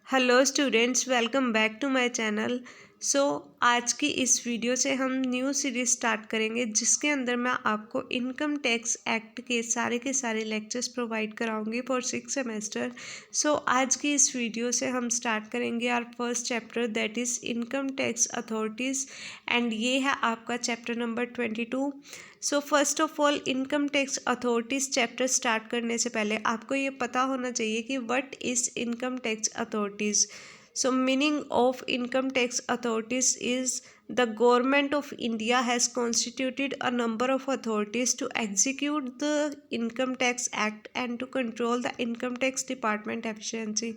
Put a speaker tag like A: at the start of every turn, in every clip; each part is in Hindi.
A: Hello students, welcome back to my channel. आज की इस वीडियो से हम न्यू सीरीज स्टार्ट करेंगे जिसके अंदर मैं आपको इनकम टैक्स एक्ट के सारे लेक्चर्स प्रोवाइड कराऊंगी फॉर 6 सेमेस्टर। आज की इस वीडियो से हम स्टार्ट करेंगे our first chapter, that is income tax authorities, and ये है आपका chapter number 22। First of all, income tax authorities chapter start करने से पहले आपको ये पता होना चाहिए कि what is income tax authorities. Meaning of income tax authorities is the government of India has constituted a number of authorities to execute the Income Tax Act and to control the income tax department efficiency.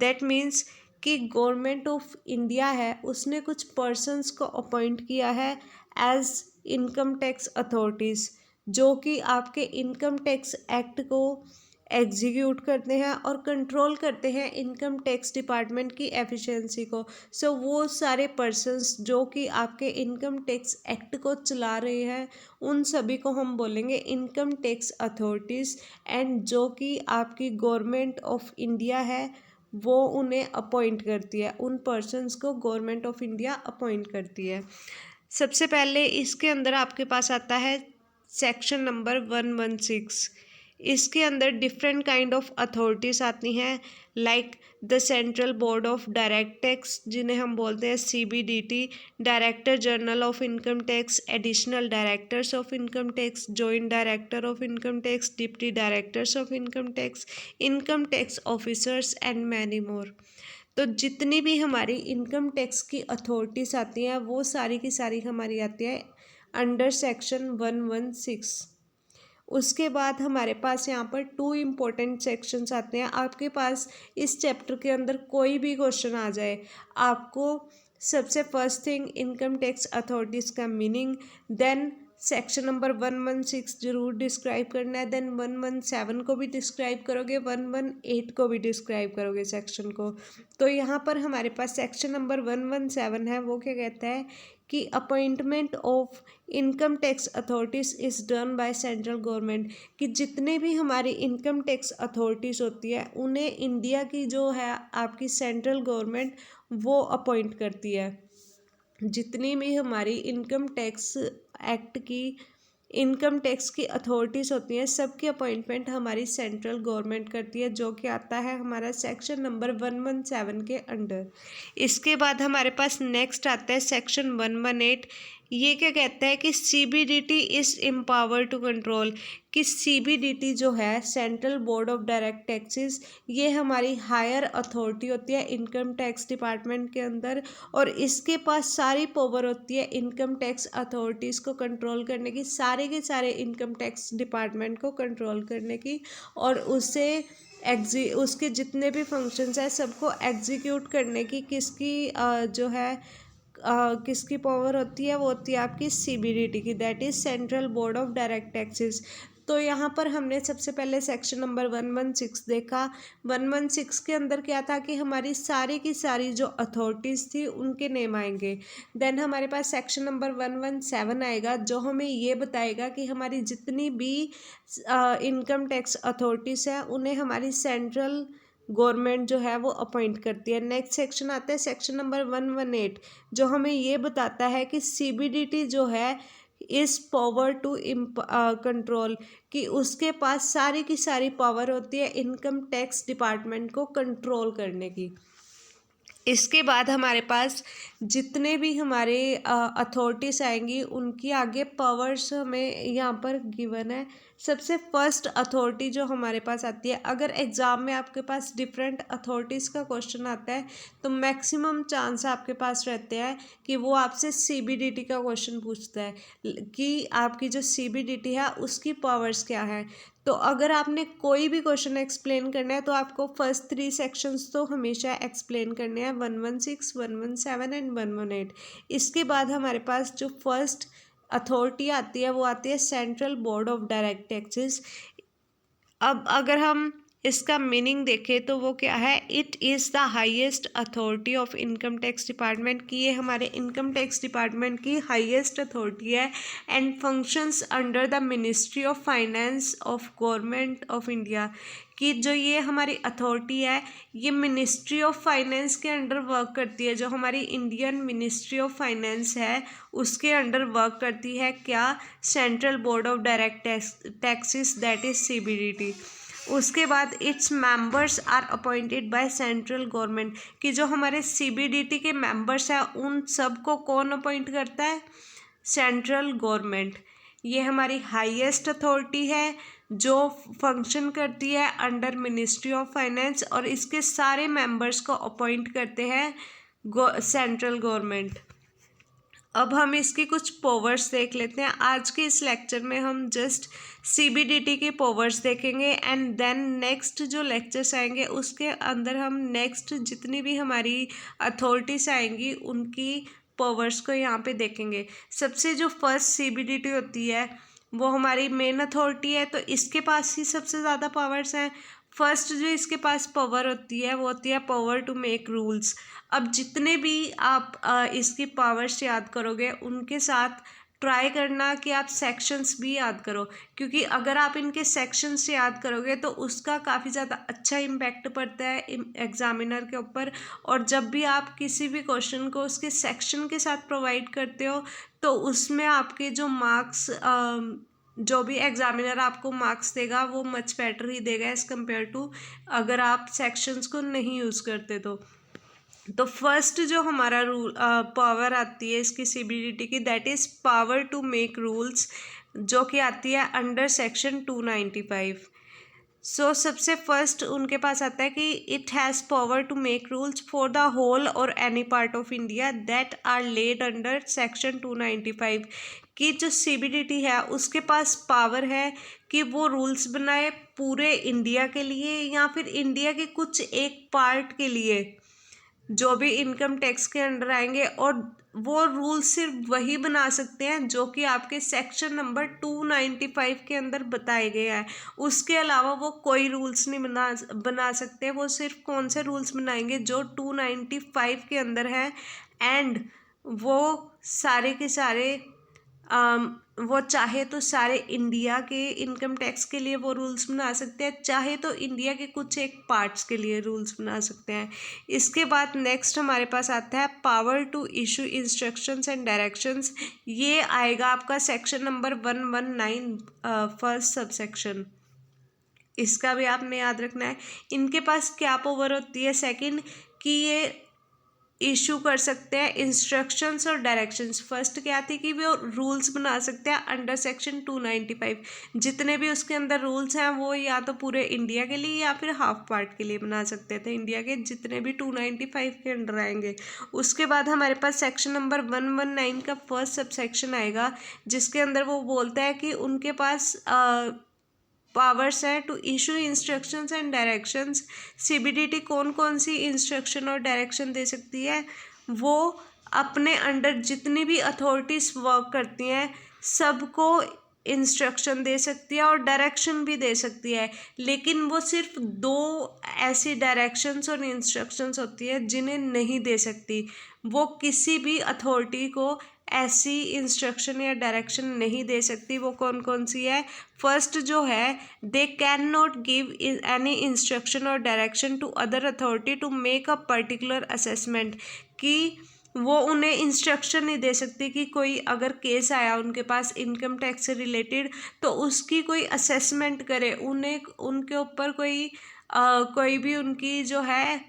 A: That means कि गवर्नमेंट ऑफ इंडिया है उसने कुछ पर्सन्स को अपॉइंट किया है एज इनकम टैक्स अथॉरिटीज़, जो कि आपके इनकम टैक्स एक्ट को एग्जीक्यूट करते हैं और कंट्रोल करते हैं इनकम टैक्स डिपार्टमेंट की एफिशिएंसी को। वो सारे पर्सन्स जो कि आपके इनकम टैक्स एक्ट को चला रहे हैं उन सभी को हम बोलेंगे इनकम टैक्स अथॉरिटीज़, एंड जो कि आपकी गवर्नमेंट ऑफ इंडिया है वो उन्हें अपॉइंट करती है, उन पर्सन्स को गवर्नमेंट ऑफ इंडिया अपॉइंट करती है। सबसे पहले इसके अंदर आपके पास आता है सेक्शन नंबर 116। इसके अंदर डिफरेंट काइंड ऑफ अथॉरिटीज़ आती हैं, like the central board of direct tax, जिन्हें हम बोलते हैं CBDT, director general of income tax, additional directors of income tax, joint director of income tax, deputy directors of income tax officers and many more. तो जितनी भी हमारी इनकम टैक्स की अथॉरिटीज़ आती हैं वो सारी की सारी हमारी आती है अंडर सेक्शन 116। उसके बाद हमारे पास यहाँ पर 2 इम्पोर्टेंट सेक्शंस आते हैं। आपके पास इस चैप्टर के अंदर कोई भी क्वेश्चन आ जाए, आपको सबसे first thing income tax authorities का मीनिंग, देन सेक्शन नंबर 116 जरूर डिस्क्राइब करना है, देन 117 को भी डिस्क्राइब करोगे, 118 को भी डिस्क्राइब करोगे सेक्शन को। तो यहाँ पर हमारे पास सेक्शन नंबर 117 है, वो क्या कहता है कि appointment of income tax authorities is done by central government, कि जितने भी हमारी इनकम टैक्स अथॉरिटीज़ होती है उन्हें इंडिया की जो है आपकी सेंट्रल गवर्नमेंट वो अपॉइंट करती है। जितनी भी हमारी इनकम टैक्स एक्ट की इनकम टैक्स की अथॉरिटीज़ होती हैं सबकी अपॉइंटमेंट हमारी सेंट्रल गवर्नमेंट करती है, जो कि आता है हमारा सेक्शन नंबर 117 के अंडर। इसके बाद हमारे पास नेक्स्ट आता है सेक्शन 118। ये क्या कहता है कि CBDT is empower to control, कि CBDT जो है central board of direct taxes, ये हमारी हायर अथॉरिटी होती है इनकम टैक्स डिपार्टमेंट के अंदर, और इसके पास सारी पावर होती है इनकम टैक्स अथॉरिटीज़ को कंट्रोल करने की, सारे के सारे इनकम टैक्स डिपार्टमेंट को कंट्रोल करने की, और उसके जितने भी फंक्शंस हैं सबको एग्जीक्यूट करने की जो है किसकी पावर होती है, वो होती है आपकी CBDT की, that is central board of direct taxes. तो यहाँ पर हमने सबसे पहले सेक्शन नंबर 116 देखा। 116 के अंदर क्या था कि हमारी सारी की सारी जो अथॉरिटीज़ थी उनके नेम आएंगे। देन हमारे पास सेक्शन नंबर 117 आएगा, जो हमें ये बताएगा कि हमारी जितनी भी इनकम टैक्स अथॉरिटीज़ हैं उन्हें हमारी सेंट्रल गवर्नमेंट जो है वो अपॉइंट करती है। नेक्स्ट सेक्शन आता है सेक्शन नंबर 118, जो हमें ये बताता है कि CBDT जो है इस पावर टू कंट्रोल, कि उसके पास सारी की सारी पावर होती है इनकम टैक्स डिपार्टमेंट को कंट्रोल करने की। इसके बाद हमारे पास जितने भी हमारे अथॉरिटीज़ आएंगी उनकी आगे पावर्स हमें यहाँ पर गिवन है। सबसे फर्स्ट अथॉरिटी जो हमारे पास आती है, अगर एग्ज़ाम में आपके पास डिफरेंट अथॉरिटीज़ का क्वेश्चन आता है तो मैक्सिमम चांस आपके पास रहते हैं कि वो आपसे CBDT का क्वेश्चन पूछता है कि आपकी जो CBDT है उसकी पावर्स क्या है। तो अगर आपने कोई भी क्वेश्चन एक्सप्लेन करना है तो आपको फर्स्ट 3 सेक्शंस तो हमेशा एक्सप्लेन करने हैं, 116, 117 एंड 118। इसके बाद हमारे पास जो फर्स्ट अथॉरिटी आती है वो आती है central board of direct taxes. अब अगर हम इसका मीनिंग देखें तो वो क्या है, it is the highest authority of income tax department, कि ये हमारे इनकम टैक्स डिपार्टमेंट की हाईएस्ट अथॉरिटी है and functions under the ministry of finance of government of India, कि जो ये हमारी अथॉरिटी है ये मिनिस्ट्री ऑफ फाइनेंस के अंडर वर्क करती है। जो हमारी इंडियन मिनिस्ट्री ऑफ फाइनेंस है उसके अंडर वर्क करती है क्या, central board of direct taxes, that is CBDT। उसके बाद its members are appointed by central government, कि जो हमारे CBDT के मेंबर्स हैं उन सबको कौन अपॉइंट करता है, सेंट्रल गवर्नमेंट। ये हमारी हाईएस्ट अथॉरिटी है जो फंक्शन करती है अंडर मिनिस्ट्री ऑफ फाइनेंस, और इसके सारे मेंबर्स को अपॉइंट करते हैं सेंट्रल गवर्नमेंट। अब हम इसकी कुछ पावर्स देख लेते हैं। आज के इस लेक्चर में हम जस्ट CBDT के पावर्स देखेंगे एंड देन नेक्स्ट जो लेक्चर्स आएंगे उसके अंदर हम नेक्स्ट जितनी भी हमारी अथॉरिटीज़ आएंगी उनकी पावर्स को यहाँ पे देखेंगे। सबसे जो फर्स्ट CBDT होती है वो हमारी मेन अथॉरिटी है, तो इसके पास ही सबसे ज़्यादा पावर्स हैं। फर्स्ट जो इसके पास पावर होती है वो होती है पावर टू मेक रूल्स। अब जितने भी आप इसकी पावर्स याद करोगे उनके साथ ट्राई करना कि आप सेक्शंस भी याद करो, क्योंकि अगर आप इनके सेक्शंस याद करोगे तो उसका काफ़ी ज़्यादा अच्छा इम्पैक्ट पड़ता है एग्जामिनर के ऊपर। और जब भी आप किसी भी क्वेश्चन को उसके सेक्शन के साथ प्रोवाइड करते हो तो उसमें आपके जो मार्क्स, जो भी एग्जामिनर आपको मार्क्स देगा वो मच बेटर ही देगा एज़ कम्पेयर टू अगर आप सेक्शंस को नहीं यूज़ करते तो फर्स्ट जो हमारा रूल पावर आती है इसकी CBDT की, that is power to make rules, जो कि आती है अंडर सेक्शन 295। सो सबसे फर्स्ट उनके पास आता है कि it has power to make rules for the whole और any part of India that are laid under section 295, कि जो CBDT है उसके पास पावर है कि वो रूल्स बनाए पूरे इंडिया के लिए या फिर इंडिया के कुछ एक पार्ट के लिए जो भी इनकम टैक्स के अंडर आएंगे, और वो रूल सिर्फ वही बना सकते हैं जो कि आपके सेक्शन नंबर 295 के अंदर बताए गए हैं। उसके अलावा वो कोई रूल्स नहीं बना सकते। वो सिर्फ कौन से रूल्स बनाएंगे जो 295 के अंदर है, एंड वो सारे के सारे वो चाहे तो सारे इंडिया के इनकम टैक्स के लिए वो रूल्स बना सकते हैं, चाहे तो इंडिया के कुछ एक पार्ट्स के लिए रूल्स बना सकते हैं। इसके बाद नेक्स्ट हमारे पास आता है power to issue instructions and directions. ये आएगा आपका section number 119 first sub section. इसका भी आपने याद रखना है। इनके पास क्या पावर होती है सेकंड, कि ये इशू कर सकते हैं इंस्ट्रक्शंस और डायरेक्शंस। फर्स्ट क्या थी कि वो रूल्स बना सकते हैं अंडर सेक्शन 295। जितने भी उसके अंदर रूल्स हैं वो या तो पूरे इंडिया के लिए या फिर हाफ पार्ट के लिए बना सकते थे, इंडिया के जितने भी 295 के अंडर आएंगे। उसके बाद हमारे पास सेक्शन नंबर 119 का फर्स्ट सब सेक्शन आएगा, जिसके अंदर वो बोलता है कि उनके पास पावर्स है to issue instructions and directions. CBDT कौन कौन सी इंस्ट्रक्शन और डायरेक्शन दे सकती है, वो अपने अंडर जितनी भी अथॉरिटीज़ वर्क करती हैं सबको इंस्ट्रक्शन दे सकती है और डायरेक्शन भी दे सकती है, लेकिन वो सिर्फ 2 ऐसी डायरेक्शंस और इंस्ट्रक्शंस होती है जिन्हें नहीं दे सकती। वो किसी भी अथॉरिटी को ऐसी इंस्ट्रक्शन या डायरेक्शन नहीं दे सकती। वो कौन कौन सी है, फर्स्ट जो है, they can not give any instruction और direction to other authority to make a particular assessment, कि वो उन्हें इंस्ट्रक्शन नहीं दे सकती कि कोई अगर केस आया उनके पास इनकम टैक्स से रिलेटेड तो उसकी कोई असेसमेंट करे, उन्हें उनके ऊपर कोई भी उनकी जो है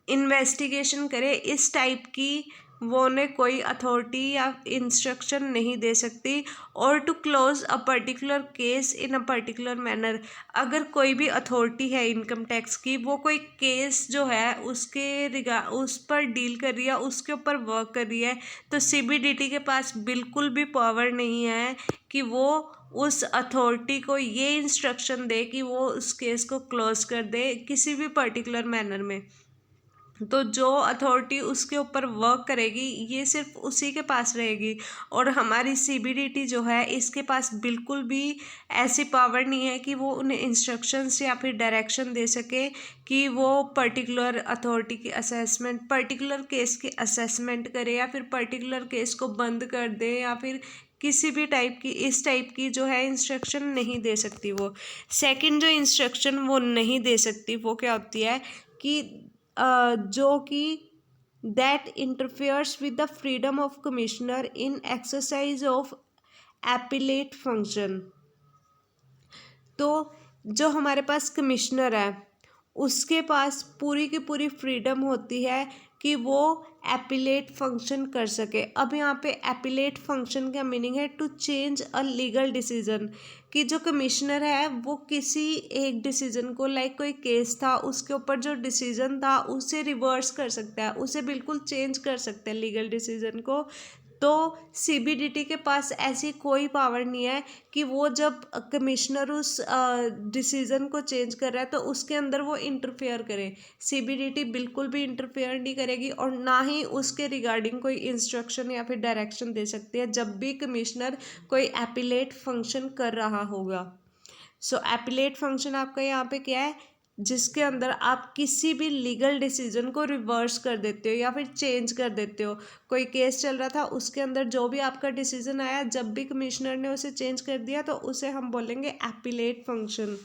A: इन्वेस्टिगेशन करे, इस टाइप की वो उन्हें कोई अथॉरिटी या इंस्ट्रक्शन नहीं दे सकती। और to close a particular case in a particular manner, अगर कोई भी अथॉरिटी है इनकम टैक्स की वो कोई केस जो है उस पर डील कर रही है, उसके ऊपर वर्क कर रही है, तो CBDT के पास बिल्कुल भी पावर नहीं है कि वो उस अथॉरिटी को ये इंस्ट्रक्शन दे कि वो उस केस को क्लोज कर दे किसी भी पर्टिकुलर मैनर में। तो जो अथॉरिटी उसके ऊपर वर्क करेगी ये सिर्फ उसी के पास रहेगी। और हमारी सीबीडीटी जो है इसके पास बिल्कुल भी ऐसी पावर नहीं है कि वो उन्हें इंस्ट्रक्शंस या फिर डायरेक्शन दे सके कि वो पर्टिकुलर अथॉरिटी की असेसमेंट, पर्टिकुलर केस की असेसमेंट करे या फिर पर्टिकुलर केस को बंद कर दे या फिर किसी भी टाइप की इस टाइप की जो है इंस्ट्रक्शन नहीं दे सकती वो। सेकंड जो इंस्ट्रक्शन वो नहीं दे सकती वो क्या होती है कि जो कि that interferes with the freedom of commissioner in exercise of appellate function. तो जो हमारे पास कमिश्नर है उसके पास पूरी की पूरी फ्रीडम होती है कि वो एपिलेट फंक्शन कर सके। अब यहाँ पे एपिलेट फंक्शन का मीनिंग है to change a legal decision, कि जो कमिश्नर है वो किसी एक डिसीजन को, लाइक कोई केस था उसके ऊपर जो डिसीजन था उसे रिवर्स कर सकता है, उसे बिल्कुल चेंज कर सकता है लीगल डिसीजन को। तो सीबीडीटी के पास ऐसी कोई पावर नहीं है कि वो जब कमिश्नर उस डिसीज़न को चेंज कर रहा है तो उसके अंदर वो इंटरफेयर करे। सीबीडीटी बिल्कुल भी इंटरफेयर नहीं करेगी और ना ही उसके रिगार्डिंग कोई इंस्ट्रक्शन या फिर डायरेक्शन दे सकती है जब भी कमिश्नर कोई एपिलेट फंक्शन कर रहा होगा। सो एपिलेट फंक्शन आपका यहाँ पे क्या है, जिसके अंदर आप किसी भी लीगल डिसीजन को रिवर्स कर देते हो या फिर चेंज कर देते हो। कोई केस चल रहा था उसके अंदर जो भी आपका डिसीजन आया जब भी कमिश्नर ने उसे चेंज कर दिया तो उसे हम बोलेंगे एपिलेट फंक्शन।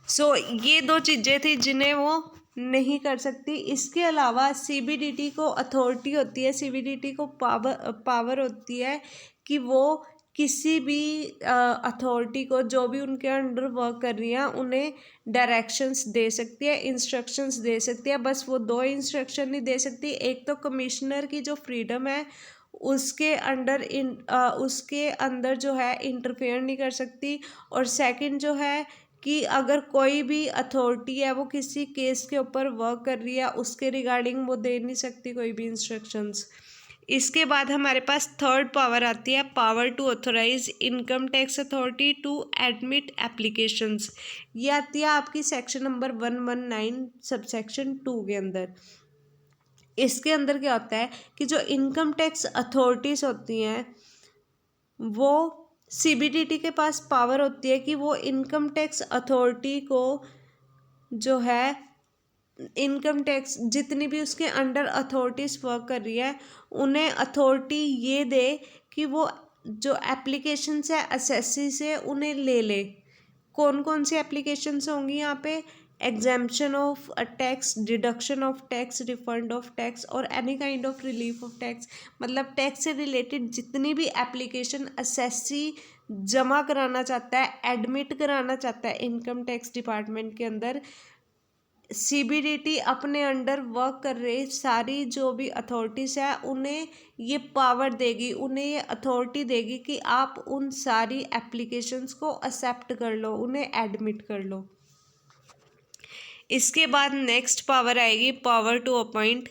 A: सो ये दो चीज़ें थी जिन्हें वो नहीं कर सकती। इसके अलावा सीबीडीटी को अथॉरिटी होती है, सीबीडीटी को पावर होती है कि वो किसी भी अथॉरिटी को जो भी उनके अंडर वर्क कर रही है उन्हें डायरेक्शंस दे सकती है, इंस्ट्रक्शंस दे सकती है। बस वो दो इंस्ट्रक्शन नहीं दे सकती, एक तो कमिश्नर की जो फ्रीडम है उसके अंदर जो है इंटरफेयर नहीं कर सकती, और सेकंड जो है कि अगर कोई भी अथॉरिटी है वो किसी केस के ऊपर वर्क कर रही है उसके रिगार्डिंग वो दे नहीं सकती कोई भी इंस्ट्रक्शंस। इसके बाद हमारे पास थर्ड पावर आती है, power to authorize income tax authority to admit applications. ये आती है आपकी सेक्शन नंबर 119 सब सेक्शन 2 के अंदर। इसके अंदर क्या होता है कि जो इनकम टैक्स अथॉरिटीज़ होती हैं वो सीबीडीटी के पास पावर होती है कि वो इनकम टैक्स अथॉरिटी को जो है इनकम टैक्स जितनी भी उसके अंडर अथॉरिटीज़ वर्क कर रही है उन्हें अथॉरिटी ये दे कि वो जो एप्लीकेशंस है असेसी से उन्हें ले ले। कौन कौन सी एप्लीकेशंस होंगी यहाँ पे, exemption of tax, deduction of tax, refund of tax और any kind of relief of tax. मतलब टैक्स से रिलेटेड जितनी भी एप्लीकेशन असेसी जमा कराना चाहता है, एडमिट कराना चाहता है इनकम टैक्स डिपार्टमेंट के अंदर, सीबीडीटी अपने अंडर वर्क कर रही सारी जो भी अथॉरिटीज़ है उन्हें ये पावर देगी, उन्हें ये अथॉरिटी देगी कि आप उन सारी एप्लीकेशंस को एक्सेप्ट कर लो, उन्हें एडमिट कर लो। इसके बाद नेक्स्ट पावर आएगी power to appoint,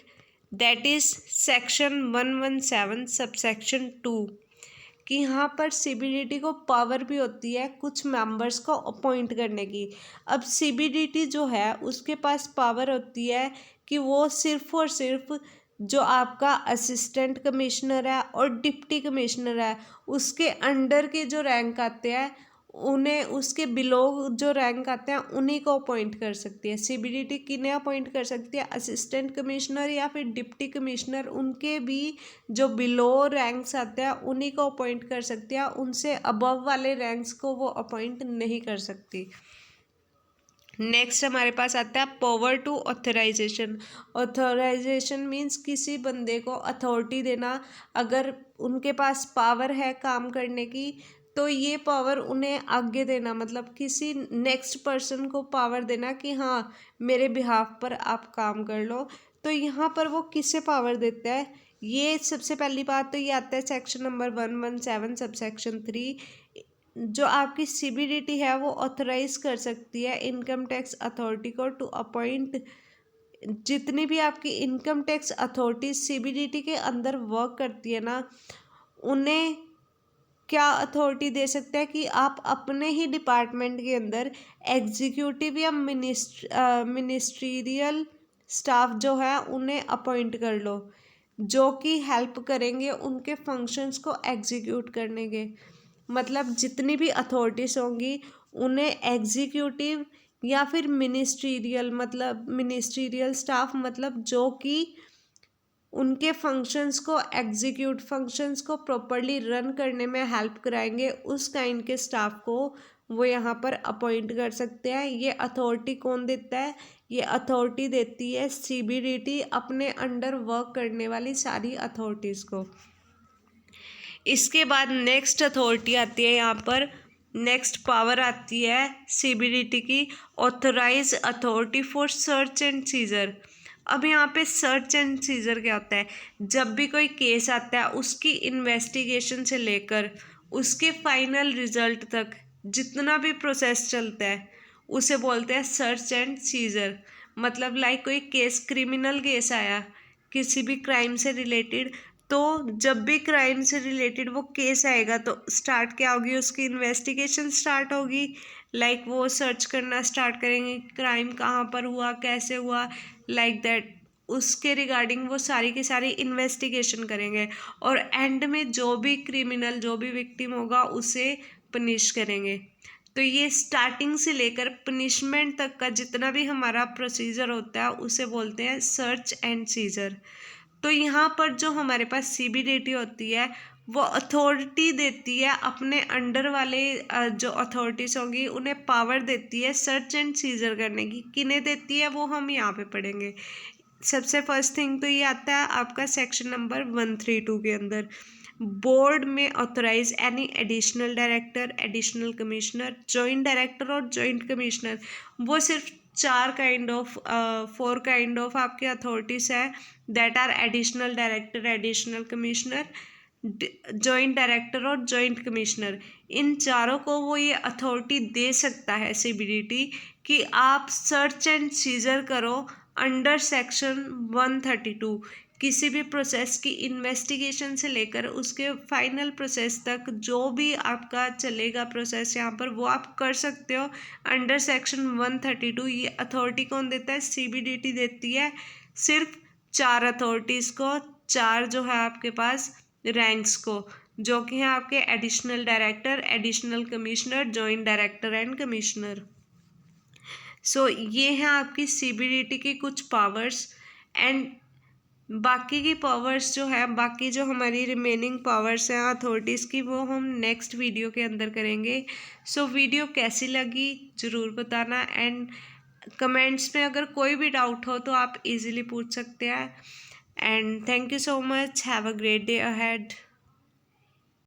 A: that is section 117 subsection 2, कि यहाँ पर सीबीडीटी को पावर भी होती है कुछ मेंबर्स को अपॉइंट करने की। अब सीबीडीटी जो है उसके पास पावर होती है कि वो सिर्फ और सिर्फ जो आपका असिस्टेंट कमिश्नर है और डिप्टी कमिश्नर है उसके अंडर के जो रैंक आते हैं उन्हें, उसके बिलो जो रैंक आते हैं उन्हीं को अपॉइंट कर सकती है। सीबीडीटी किन्हें अपॉइंट कर सकती है, असिस्टेंट कमिश्नर या फिर डिप्टी कमिश्नर, उनके भी जो बिलो रैंक्स आते हैं उन्हीं को अपॉइंट कर सकती है, उनसे अबव वाले रैंक्स को वो अपॉइंट नहीं कर सकती। नेक्स्ट हमारे पास आता है power to authorization. Authorization means किसी बंदे को अथॉरिटी देना, अगर उनके पास पावर है काम करने की तो ये पावर उन्हें आगे देना, मतलब किसी नेक्स्ट पर्सन को पावर देना कि हाँ मेरे बिहाफ पर आप काम कर लो। तो यहाँ पर वो किसे पावर देता है, ये सबसे पहली बात तो ये आता है सेक्शन नंबर 117 सब सेक्शन 3। जो आपकी सीबीडीटी है वो ऑथराइज कर सकती है इनकम टैक्स अथॉरिटी को टू अपॉइंट, जितनी भी आपकी इनकम टैक्स अथॉरिटी सीबीडीटी के अंदर वर्क करती है ना उन्हें क्या अथॉरिटी दे सकता है कि आप अपने ही डिपार्टमेंट के अंदर एग्जीक्यूटिव या मिनिस्ट्रियल स्टाफ जो है उन्हें अपॉइंट कर लो, जो कि हेल्प करेंगे उनके फंक्शंस को एग्जीक्यूट करने के। मतलब जितनी भी अथॉरिटीज़ होंगी उन्हें एग्जीक्यूटिव या फिर मिनिस्ट्रियल, मतलब मिनिस्ट्रियल स्टाफ, मतलब जो कि उनके फंक्शंस को एग्जीक्यूट, फंक्शंस को प्रॉपरली रन करने में हेल्प कराएंगे, उस काइंड के स्टाफ को वो यहाँ पर अपॉइंट कर सकते हैं। ये अथॉरिटी कौन देता है? ये अथॉरिटी देती है सीबीडीटी अपने अंडर वर्क करने वाली सारी अथॉरिटीज़ को। इसके बाद नेक्स्ट अथॉरिटी आती है यहाँ पर, नेक्स्ट पावर आती है सीबीडीटी की, authorize authority for search and seizure. अब यहाँ पे सर्च एंड सीजर क्या होता है? जब भी कोई केस आता है उसकी इन्वेस्टिगेशन से लेकर उसके फाइनल रिजल्ट तक जितना भी प्रोसेस चलता है उसे बोलते हैं सर्च एंड सीजर। मतलब लाइक कोई केस, क्रिमिनल केस आया किसी भी क्राइम से रिलेटेड, तो जब भी क्राइम से रिलेटेड वो केस आएगा तो स्टार्ट क्या होगी? उसकी इन्वेस्टिगेशन स्टार्ट होगी। लाइक वो सर्च करना स्टार्ट करेंगे क्राइम कहाँ पर हुआ, कैसे हुआ, लाइक दैट। उसके रिगार्डिंग वो सारी की सारी इन्वेस्टिगेशन करेंगे और एंड में जो भी क्रिमिनल, जो भी विक्टिम होगा उसे पनिश करेंगे। तो ये स्टार्टिंग से लेकर पनिशमेंट तक का जितना भी हमारा प्रोसीजर होता है उसे बोलते हैं सर्च एंड सीजर। तो यहाँ पर जो हमारे पास सीबीडीटी होती है वो अथॉरिटी देती है अपने अंडर वाले जो अथॉरिटीज़ होंगी उन्हें पावर देती है सर्च एंड सीजर करने की। किन्हें देती है वो हम यहाँ पे पढ़ेंगे। सबसे फर्स्ट थिंग तो ये आता है आपका सेक्शन नंबर 132 के अंदर, बोर्ड में authorize any additional director, additional commissioner, joint director और जॉइंट कमिश्नर। वो सिर्फ फोर काइंड ऑफ आपके अथॉरिटीज़ है, that are additional director, additional commissioner, joint director और जॉइंट कमिश्नर। इन चारों को वो ये अथॉरिटी दे सकता है सीबीडीटी कि आप सर्च एंड सीजर करो अंडर सेक्शन 132। किसी भी प्रोसेस की इन्वेस्टिगेशन से लेकर उसके फाइनल प्रोसेस तक जो भी आपका चलेगा प्रोसेस यहाँ पर वो आप कर सकते हो अंडर सेक्शन 132। ये अथॉरिटी कौन देता है? सीबीडीटी देती है सिर्फ 4 अथॉरिटीज़ को, 4 जो है आपके पास रैंक्स को, जो कि हैं आपके additional director, additional commissioner, joint director and commissioner. So ये हैं आपकी सीबीडीटी की कुछ पावर्स। एंड बाकी की पावर्स जो है, बाकी जो हमारी रिमेनिंग पावर्स हैं अथॉरिटीज़ की, वो हम नेक्स्ट वीडियो के अंदर करेंगे। सो वीडियो कैसी लगी ज़रूर बताना एंड कमेंट्स में अगर कोई भी डाउट हो तो आप इजीली पूछ सकते हैं। And thank you so much, have a great day ahead.